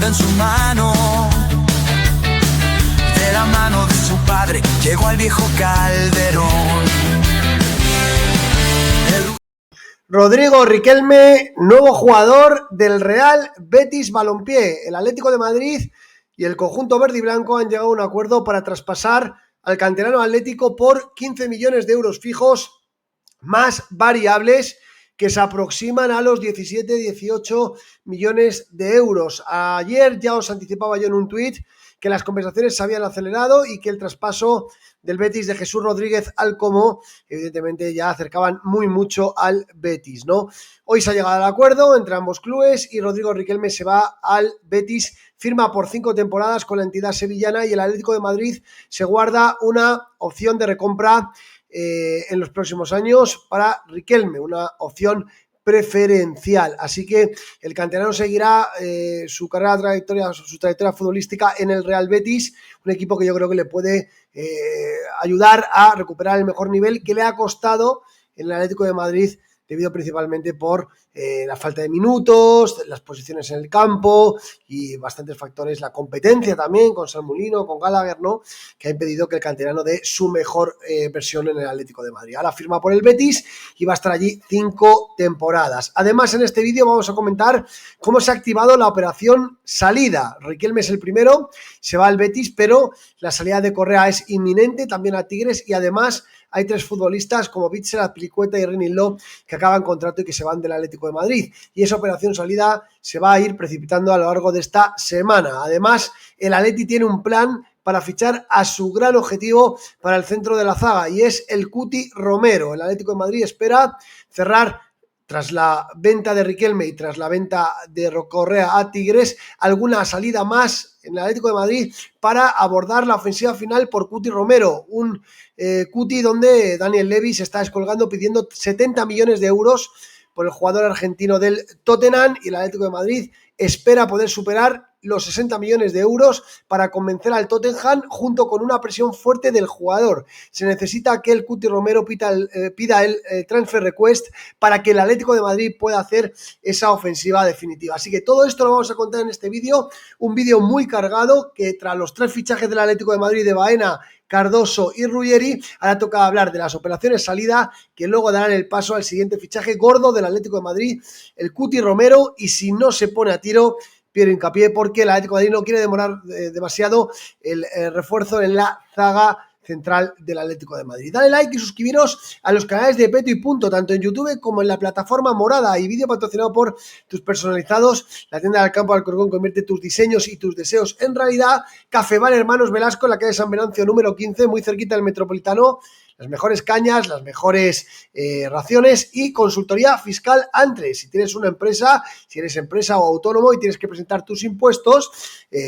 en su mano. De la mano de su padre llegó al viejo Calderón. Rodrigo Riquelme, nuevo jugador del Real Betis Balompié. El Atlético de Madrid y el conjunto verde y blanco han llegado a un acuerdo para traspasar al canterano atlético por 15 millones de euros fijos más variables que se aproximan a los 17-18 millones de euros. Ayer ya os anticipaba yo en un tuit que las conversaciones se habían acelerado y que el traspaso del Betis de Jesús Rodríguez al Como, evidentemente ya acercaban muy mucho al Betis, ¿no? Hoy se ha llegado al acuerdo entre ambos clubes y Rodrigo Riquelme se va al Betis, firma por 5 temporadas con la entidad sevillana y el Atlético de Madrid se guarda una opción de recompra en los próximos años para Riquelme, una opción preferencial, así que el canterano seguirá su trayectoria futbolística en el Real Betis, un equipo que yo creo que le puede ayudar a recuperar el mejor nivel que le ha costado en el Atlético de Madrid, debido principalmente por la falta de minutos, las posiciones en el campo y bastantes factores, la competencia también con San Molino, con Gallagher, ¿no?, que ha impedido que el canterano dé su mejor versión en el Atlético de Madrid. Ahora firma por el Betis y va a estar allí 5 temporadas. Además, en este vídeo vamos a comentar cómo se ha activado la operación salida. Riquelme es el primero, se va al Betis, pero la salida de Correa es inminente, también a Tigres, y además hay 3 futbolistas como Bitzel, Azpilicueta y Reinildo que acaban contrato y que se van del Atlético de Madrid, y esa operación salida se va a ir precipitando a lo largo de esta semana. Además, el Atleti tiene un plan para fichar a su gran objetivo para el centro de la zaga y es el Cuti Romero. El Atlético de Madrid espera cerrar, tras la venta de Riquelme y tras la venta de Correa a Tigres, alguna salida más en el Atlético de Madrid para abordar la ofensiva final por Cuti Romero, un Cuti donde Daniel Levy se está descolgando pidiendo 70 millones de euros por el jugador argentino del Tottenham, y el Atlético de Madrid espera poder superar los 60 millones de euros para convencer al Tottenham, junto con una presión fuerte del jugador. Se necesita que el Cuti Romero pida el transfer request para que el Atlético de Madrid pueda hacer esa ofensiva definitiva. Así que todo esto lo vamos a contar en este vídeo, un vídeo muy cargado que tras los 3 fichajes del Atlético de Madrid de Baena, Cardoso y Ruggeri, ahora toca hablar de las operaciones salida que luego darán el paso al siguiente fichaje gordo del Atlético de Madrid, el Cuti Romero, y si no se pone a tiro, pido hincapié porque el Atlético de Madrid no quiere demorar demasiado el refuerzo en la zaga central del Atlético de Madrid. Dale like y suscribiros a los canales de Peto y Punto, tanto en YouTube como en la plataforma morada, y vídeo patrocinado por Tus Personalizados, la tienda del campo de Alcorcón. Convierte tus diseños y tus deseos en realidad. Café Bar Hermanos Velasco, en la calle San Venancio número 15, muy cerquita del Metropolitano. Las mejores cañas, las mejores raciones y consultoría fiscal Antres. Si tienes una empresa, si eres empresa o autónomo y tienes que presentar tus impuestos,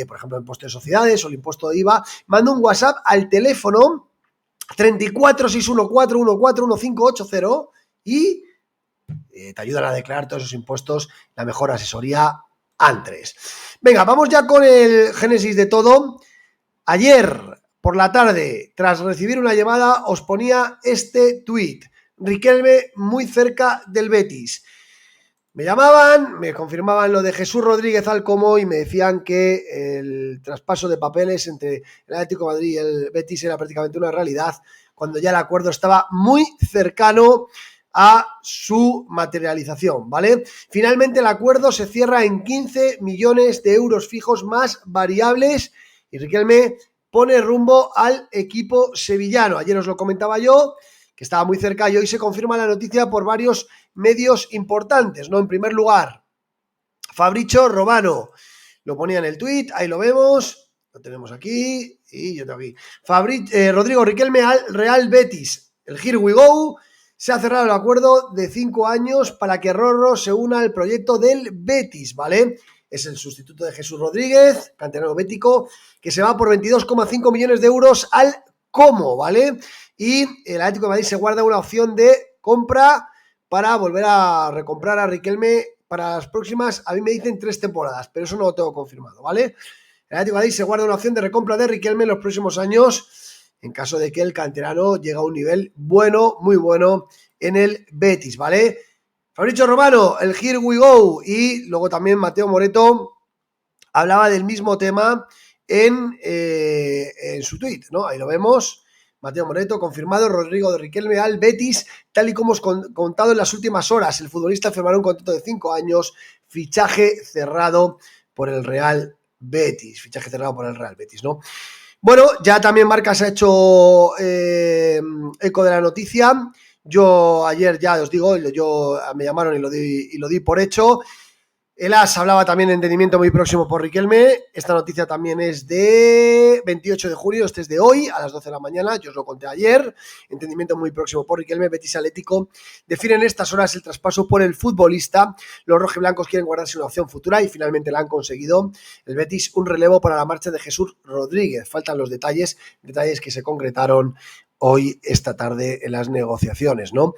por ejemplo, el impuesto de sociedades o el impuesto de IVA, manda un WhatsApp al teléfono 34-614-141580 y te ayudan a declarar todos esos impuestos, la mejor asesoría Antres. Venga, vamos ya con el génesis de todo. Ayer por la tarde, tras recibir una llamada, os ponía este tuit: Riquelme muy cerca del Betis. Me llamaban, me confirmaban lo de Jesús Rodríguez al Como y me decían que el traspaso de papeles entre el Atlético de Madrid y el Betis era prácticamente una realidad, cuando ya el acuerdo estaba muy cercano a su materialización, ¿vale? Finalmente el acuerdo se cierra en 15 millones de euros fijos más variables y Riquelme pone rumbo al equipo sevillano. Ayer os lo comentaba yo, que estaba muy cerca, y hoy se confirma la noticia por varios medios importantes, ¿no? En primer lugar, Fabrizio Romano lo ponía en el tuit, ahí lo vemos, lo tenemos aquí y yo tengo aquí. Rodrigo Riquelme al Real Betis. El Here We Go. Se ha cerrado el acuerdo de 5 años para que Rorro se una al proyecto del Betis, ¿vale? Es el sustituto de Jesús Rodríguez, canterano bético, que se va por 22,5 millones de euros al Como, ¿vale? Y el Atlético de Madrid se guarda una opción de compra para volver a recomprar a Riquelme para las próximas, a mí me dicen 3 temporadas, pero eso no lo tengo confirmado, ¿vale? El Atlético de Madrid se guarda una opción de recompra de Riquelme en los próximos años, en caso de que el canterano llegue a un nivel bueno, muy bueno, en el Betis, ¿vale? Fabrizio Romano, el Here We Go, y luego también Mateo Moreto hablaba del mismo tema en su tuit, ¿no? Ahí lo vemos. Mateo Moreto, confirmado, Rodrigo de Riquelme al Betis, tal y como hemos contado en las últimas horas. El futbolista firmará un contrato de 5 años, fichaje cerrado por el Real Betis. Fichaje cerrado por el Real Betis, ¿no? Bueno, ya también Marca se ha hecho eco de la noticia. Yo ayer ya os digo, me llamaron y lo di por hecho. El AS hablaba también de entendimiento muy próximo por Riquelme. Esta noticia también es de 28 de julio, este es de hoy, a las 12 de la mañana, yo os lo conté ayer. Entendimiento muy próximo por Riquelme. Betis Atlético definen en estas horas el traspaso por el futbolista. Los rojiblancos quieren guardarse una opción futura y finalmente la han conseguido. El Betis, un relevo para la marcha de Jesús Rodríguez. Faltan los detalles que se concretaron hoy, esta tarde, en las negociaciones, ¿no?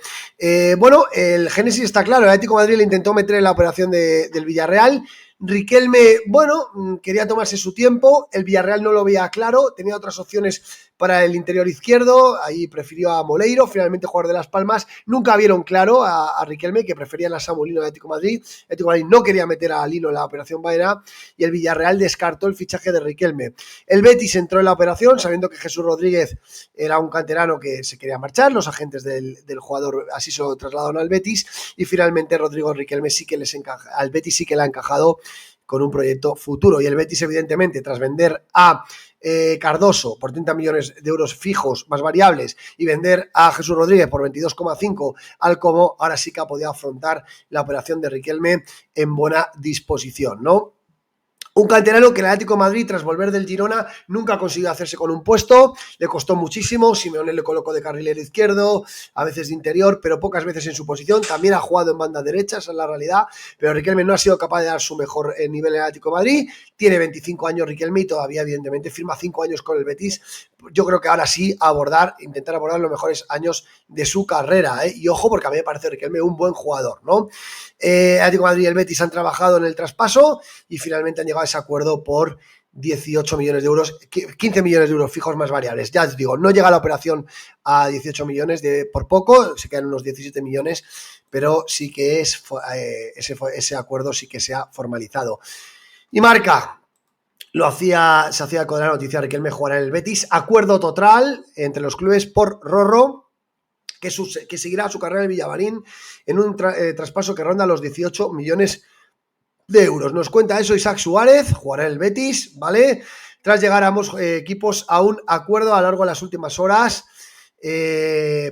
Bueno, el génesis está claro. El Atlético de Madrid le intentó meter en la operación del Villarreal. Riquelme, bueno, quería tomarse su tiempo. El Villarreal no lo veía claro. Tenía otras opciones para el interior izquierdo. Ahí prefirió a Moleiro, finalmente jugador de Las Palmas. Nunca vieron claro a Riquelme, que preferían a Samu Lino de Atlético de Madrid. El Atlético de Madrid no quería meter a Lino en la operación Baena y el Villarreal descartó el fichaje de Riquelme. El Betis entró en la operación sabiendo que Jesús Rodríguez era un canterano que se quería marchar. Los agentes del jugador así se lo trasladaron al Betis y finalmente Rodrigo Riquelme sí que al Betis sí que le ha encajado con un proyecto futuro. Y el Betis, evidentemente, tras vender a Cardoso por 30 millones de euros fijos más variables y vender a Jesús Rodríguez por 22,5 al Como, ahora sí que ha podido afrontar la operación de Riquelme en buena disposición, ¿no? Un canterano que el Atlético de Madrid, tras volver del Girona, nunca ha conseguido hacerse con un puesto, le costó muchísimo. Simeone le colocó de carrilero izquierdo, a veces de interior, pero pocas veces en su posición. También ha jugado en banda derecha, esa es la realidad, pero Riquelme no ha sido capaz de dar su mejor nivel en el Atlético de Madrid. Tiene 25 años Riquelme y todavía, evidentemente, firma 5 años con el Betis. Yo creo que ahora sí intentar abordar los mejores años de su carrera, ¿eh? Y ojo, porque a mí me parece Riquelme un buen jugador, ¿no? Atlético de Madrid y el Betis han trabajado en el traspaso y finalmente han llegado a ese acuerdo por 18 millones de euros, 15 millones de euros fijos más variables. Ya os digo, no llega la operación a 18 millones por poco, se quedan unos 17 millones, pero sí que ese acuerdo sí que se ha formalizado. Y Marca se hacía con la noticia de que él mejorará en el Betis. Acuerdo total entre los clubes por Rorro, que seguirá su carrera en el Villamarín en un traspaso que ronda los 18 millones de euros. Nos cuenta eso Isaac Suárez, jugará en el Betis, ¿vale? Tras llegar a ambos equipos a un acuerdo a lo largo de las últimas horas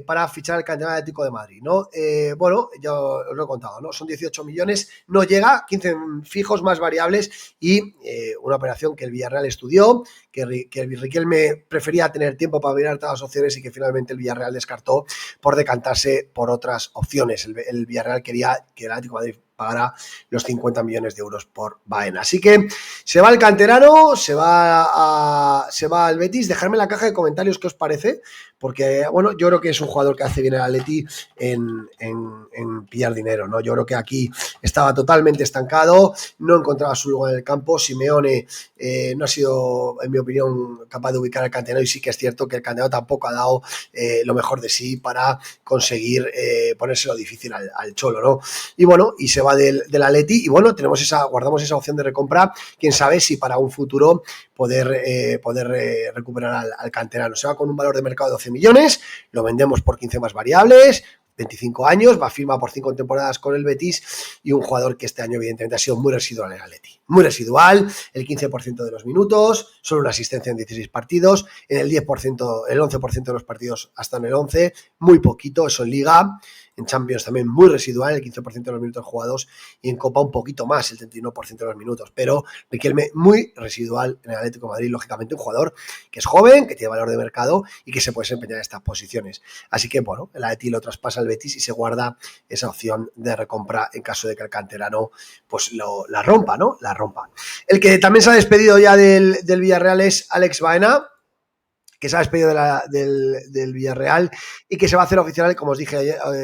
para fichar al canterano Atlético de Madrid, ¿no? Bueno, ya os lo he contado, ¿no? Son 18 millones, no llega, 15 fijos más variables y una operación que el Villarreal estudió, que Riquelme prefería tener tiempo para mirar todas las opciones y que finalmente el Villarreal descartó por decantarse por otras opciones. El Villarreal quería que el Atlético de Madrid pagara los 50 millones de euros por Baena. Así que se va el canterano, se va al Betis. Dejadme en la caja de comentarios qué os parece, porque bueno, yo creo que es un jugador que hace bien el Atleti en pillar dinero, ¿no? Yo creo que aquí estaba totalmente estancado, no encontraba su lugar en el campo. Simeone no ha sido, en mi opinión, capaz de ubicar al canterano, y sí que es cierto que el canterano tampoco ha dado lo mejor de sí para conseguir ponérselo difícil al Cholo, ¿no? Y bueno, y se va del Atleti y bueno, guardamos esa opción de recompra, quién sabe si para un futuro poder recuperar al canterano. Se va con un valor de mercado de 12 millones, lo vendemos por 15 más variables, 25 años, va a firmar por 5 temporadas con el Betis y un jugador que este año evidentemente ha sido muy residual en el Atleti. Muy residual, el 15% de los minutos, solo una asistencia en 16 partidos, en el 10%, el 11% de los partidos hasta en el 11, muy poquito, eso en Liga. En Champions también muy residual, el 15% de los minutos jugados, y en Copa un poquito más, el 31% de los minutos, pero Riquelme muy residual en el Atlético de Madrid, lógicamente un jugador que es joven, que tiene valor de mercado y que se puede desempeñar en estas posiciones. Así que bueno, el Atleti lo traspasa al Betis y se guarda esa opción de recompra en caso de que el canterano pues la rompa, ¿no? La rompa. El que también se ha despedido ya del Villarreal es Alex Baena, que se ha despedido del Villarreal y que se va a hacer oficial, como os dije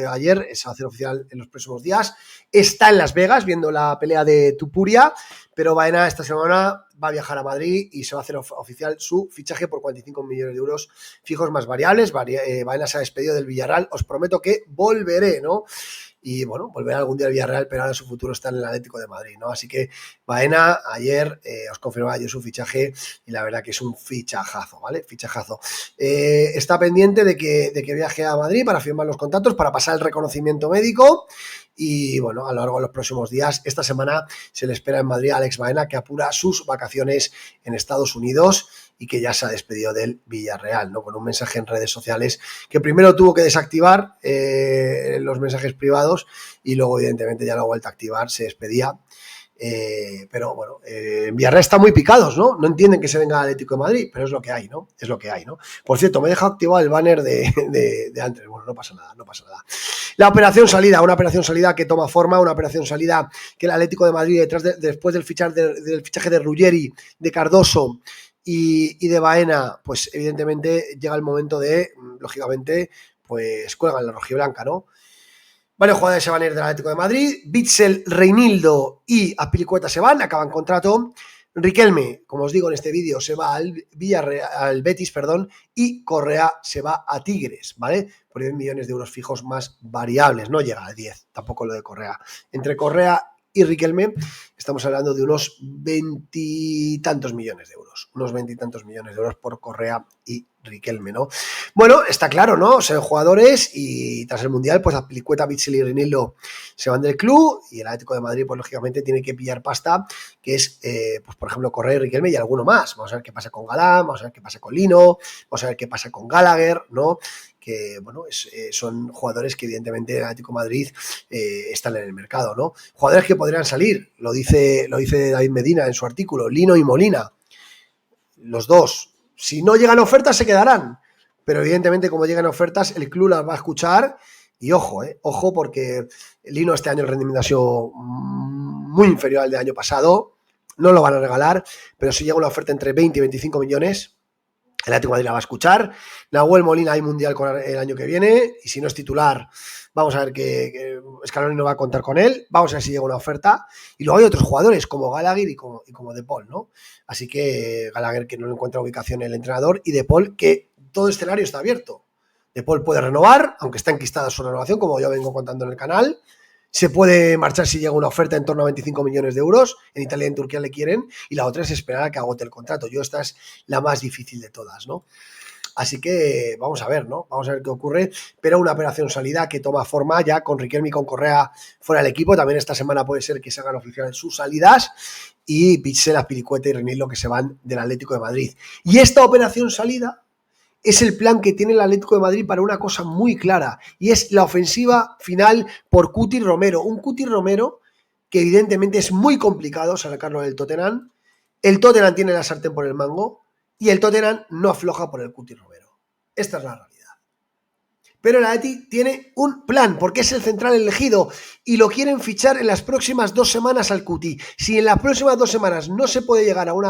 ayer, se va a hacer oficial en los próximos días. Está en Las Vegas viendo la pelea de Tupuria, pero Baena esta semana va a viajar a Madrid y se va a hacer oficial su fichaje por 45 millones de euros fijos más variables. Baena se ha despedido del Villarreal, os prometo que volveré, ¿no? y bueno, volverá algún día al Villarreal, pero ahora su futuro está en el Atlético de Madrid, ¿no? Así que Baena ayer os confirmaba yo su fichaje y la verdad que es un fichajazo, ¿vale? Fichajazo. Está pendiente de que viaje a Madrid para firmar los contratos, para pasar el reconocimiento médico y bueno, a lo largo de los próximos días, esta semana se le espera en Madrid a Alex Baena, que apura sus vacaciones en Estados Unidos y que ya se ha despedido del Villarreal, ¿no? Con un mensaje en redes sociales que primero tuvo que desactivar los mensajes privados y luego evidentemente ya lo ha vuelto a activar, se despedía. Pero bueno, en Villarreal están muy picados, ¿no? No entienden que se venga al Atlético de Madrid, pero es lo que hay, ¿no? Es lo que hay, ¿no? Por cierto, me he dejado activado el banner de antes. Bueno, no pasa nada, no pasa nada. La operación salida, una operación salida que toma forma, una operación salida que el Atlético de Madrid, después del fichaje de Ruggeri, de Cardoso y de Baena, pues evidentemente llega el momento de, lógicamente, pues cuelgan la rojiblanca, ¿no? Varios jugadores se van a ir del Atlético de Madrid. Bitzel, Reinildo y Azpilicueta se van, acaban contrato. Riquelme, como os digo en este vídeo, se va al Betis, perdón, y Correa se va a Tigres, ¿vale? Por 10 millones de euros fijos más variables, no llega a 10, tampoco lo de Correa. Entre Correa y Riquelme estamos hablando de unos 20 y tantos millones de euros, por Correa y Riquelme, ¿no? Bueno, está claro, ¿no? Son jugadores y tras el Mundial, pues Azpilicueta, Bitzel y Reinildo se van del club y el Atlético de Madrid, pues lógicamente tiene que pillar pasta, que es, pues por ejemplo, Correa y Riquelme y alguno más. Vamos a ver qué pasa con Galán, vamos a ver qué pasa con Lino, vamos a ver qué pasa con Gallagher, ¿no? Que, bueno, son jugadores que evidentemente el Atlético de Madrid están en el mercado, ¿no? Jugadores que podrían salir, lo dice David Medina en su artículo, Lino y Molina, los dos. Si no llegan ofertas se quedarán, pero evidentemente como llegan ofertas el club las va a escuchar y ojo porque Lino este año el rendimiento ha sido muy inferior al del año pasado, no lo van a regalar, pero si llega una oferta entre 20 y 25 millones, el Atlético de Madrid la va a escuchar. Nahuel Molina hay mundial el año que viene y si no es titular, vamos a ver que Scaloni no va a contar con él. Vamos a ver si llega una oferta. Y luego hay otros jugadores como Gallagher y como De Paul, ¿no? Así que Gallagher que no encuentra ubicación en el entrenador y De Paul que todo escenario está abierto. De Paul puede renovar, aunque está enquistada su renovación, como yo vengo contando en el canal. Se puede marchar si llega una oferta en torno a 25 millones de euros. En Italia y en Turquía le quieren. Y la otra es esperar a que agote el contrato. Esta es la más difícil de todas, ¿no? Así que vamos a ver, ¿no? Vamos a ver qué ocurre. Pero una operación salida que toma forma ya con Riquelme y con Correa fuera del equipo. También esta semana puede ser que se hagan oficiales sus salidas. Y Bitzel, Azpilicueta y Reinildo que se van del Atlético de Madrid. Y esta operación salida es el plan que tiene el Atlético de Madrid para una cosa muy clara y es la ofensiva final por Cuti Romero. Un Cuti Romero que evidentemente es muy complicado sacarlo del Tottenham. El Tottenham tiene la sartén por el mango y el Tottenham no afloja por el Cuti Romero. Esta es la realidad. Pero el Atleti tiene un plan porque es el central elegido y lo quieren fichar en las próximas 2 semanas al Cuti. Si en las próximas 2 semanas no se puede llegar a un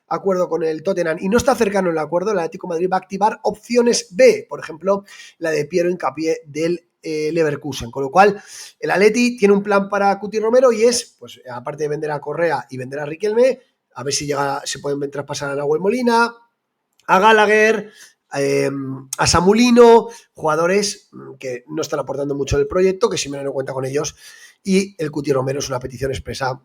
acuerdo con el Tottenham y no está cercano el acuerdo, el Atlético de Madrid va a activar opciones B, por ejemplo, la de Piero Hincapié del Leverkusen, con lo cual el Atleti tiene un plan para Cuti Romero y es, pues aparte de vender a Correa y vender a Riquelme, a ver si se pueden traspasar a Nahuel Molina, a Gallagher, a Samulino, jugadores que no están aportando mucho en el proyecto, que Simeone no cuenta con ellos, y el Cuti Romero es una petición expresa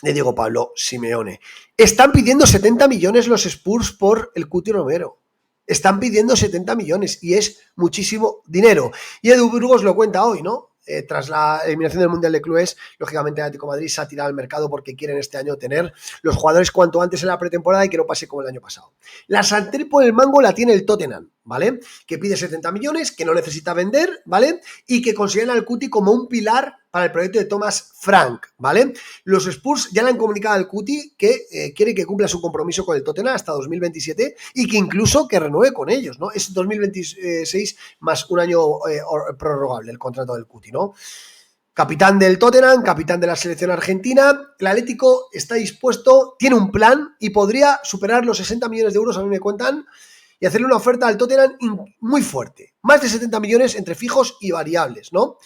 de Diego Pablo Simeone. Están pidiendo 70 millones los Spurs por el Cuti Romero. Están pidiendo 70 millones y es muchísimo dinero. Y Edu Burgos lo cuenta hoy, ¿no? Tras la eliminación del Mundial de Clubes, lógicamente el Atlético de Madrid se ha tirado al mercado porque quieren este año tener los jugadores cuanto antes en la pretemporada y que no pase como el año pasado. La sartén por el mango la tiene el Tottenham, ¿vale? Que pide 70 millones, que no necesita vender, ¿vale? Y que consideran al Cuti como un pilar para el proyecto de Thomas Frank, ¿vale? Los Spurs ya le han comunicado al Cuti que quiere que cumpla su compromiso con el Tottenham hasta 2027 y que incluso que renueve con ellos, ¿no? Es 2026 más un año prorrogable el contrato del Cuti, ¿no? Capitán del Tottenham, capitán de la selección argentina, el Atlético está dispuesto, tiene un plan y podría superar los 60 millones de euros, a mí me cuentan, y hacerle una oferta al Tottenham muy fuerte, más de 70 millones entre fijos y variables, ¿no?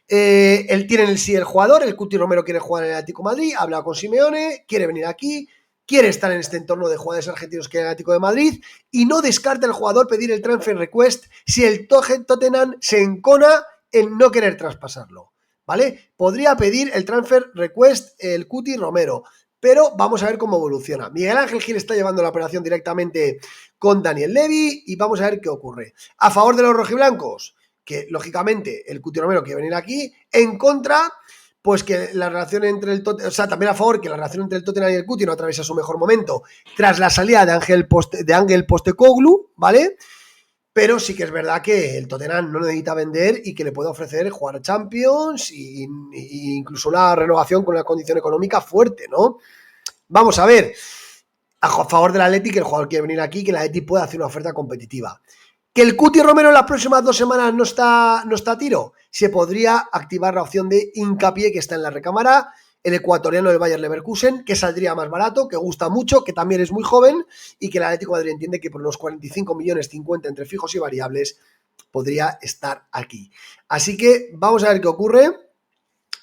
Él tiene el sí el jugador, el Cuti Romero quiere jugar en el Atlético de Madrid, ha hablado con Simeone, quiere venir aquí, quiere estar en este entorno de jugadores argentinos que hay en el Atlético de Madrid y no descarta el jugador pedir el transfer request si el Tottenham se encona en no querer traspasarlo. ¿vale? Podría pedir el transfer request el Cuti Romero, pero vamos a ver cómo evoluciona. Miguel Ángel Gil está llevando la operación directamente con Daniel Levy y vamos a ver qué ocurre. A favor de los rojiblancos, que lógicamente el Cuti Romero quiere venir aquí, en contra, pues que la relación entre el Tottenham, o sea, también a favor que la relación entre el Tottenham y el Cuti no atraviesa su mejor momento tras la salida de Ángel Postecoglou, ¿vale? Pero sí que es verdad que el Tottenham no necesita vender y que le puede ofrecer jugar Champions e incluso una renovación con una condición económica fuerte, ¿no? Vamos a ver, a favor del Atleti, que el jugador quiere venir aquí, que el Atleti pueda hacer una oferta competitiva. Que el Cuti Romero en las próximas 2 semanas no está a tiro, se podría activar la opción de Hincapié que está en la recámara, el ecuatoriano del Bayer Leverkusen, que saldría más barato, que gusta mucho, que también es muy joven y que el Atlético de Madrid entiende que por unos 45 millones 50 entre fijos y variables podría estar aquí. Así que vamos a ver qué ocurre.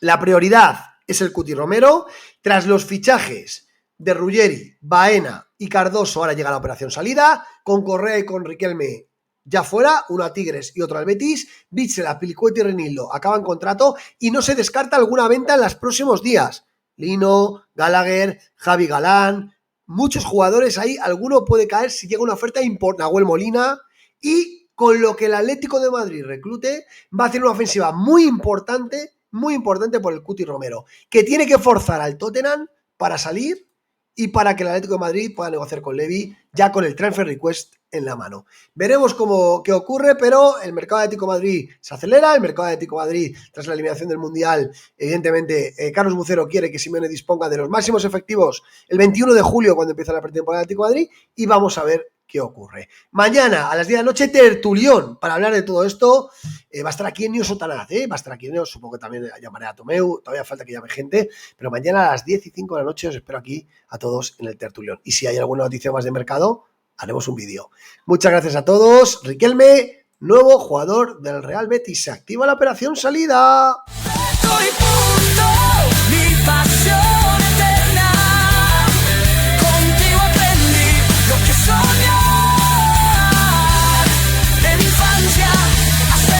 La prioridad es el Cuti Romero. Tras los fichajes de Ruggeri, Baena y Cardoso, ahora llega la operación salida, con Correa y con Riquelme ya fuera, uno a Tigres y otro al Betis. Bitzel, Azpilicueta y Reinildo acaban contrato y no se descarta alguna venta en los próximos días. Lino, Gallagher, Javi Galán, muchos jugadores ahí, alguno puede caer si llega una oferta importante. Nahuel Molina, y con lo que el Atlético de Madrid reclute, va a hacer una ofensiva muy importante por el Cuti Romero, que tiene que forzar al Tottenham para salir y para que el Atlético de Madrid pueda negociar con Levy ya con el transfer request en la mano. Veremos qué ocurre, pero el mercado de Atlético de Madrid se acelera, el mercado de Atlético de Madrid tras la eliminación del Mundial, evidentemente Carlos Bucero quiere que Simeone disponga de los máximos efectivos el 21 de julio cuando empieza la pretemporada de Atlético de Madrid y vamos a ver qué ocurre. Mañana a las 10 de la noche, tertulión para hablar de todo esto. Va a estar aquí en Nio Sotanaz, va a estar aquí en Nio, supongo que también llamaré a Tomeu, todavía falta que llame gente, pero mañana a las 10:05 de la noche os espero aquí a todos en el tertulión. Y si hay alguna noticia más de mercado, haremos un vídeo. Muchas gracias a todos. Riquelme, nuevo jugador del Real Betis. Se activa la operación salida.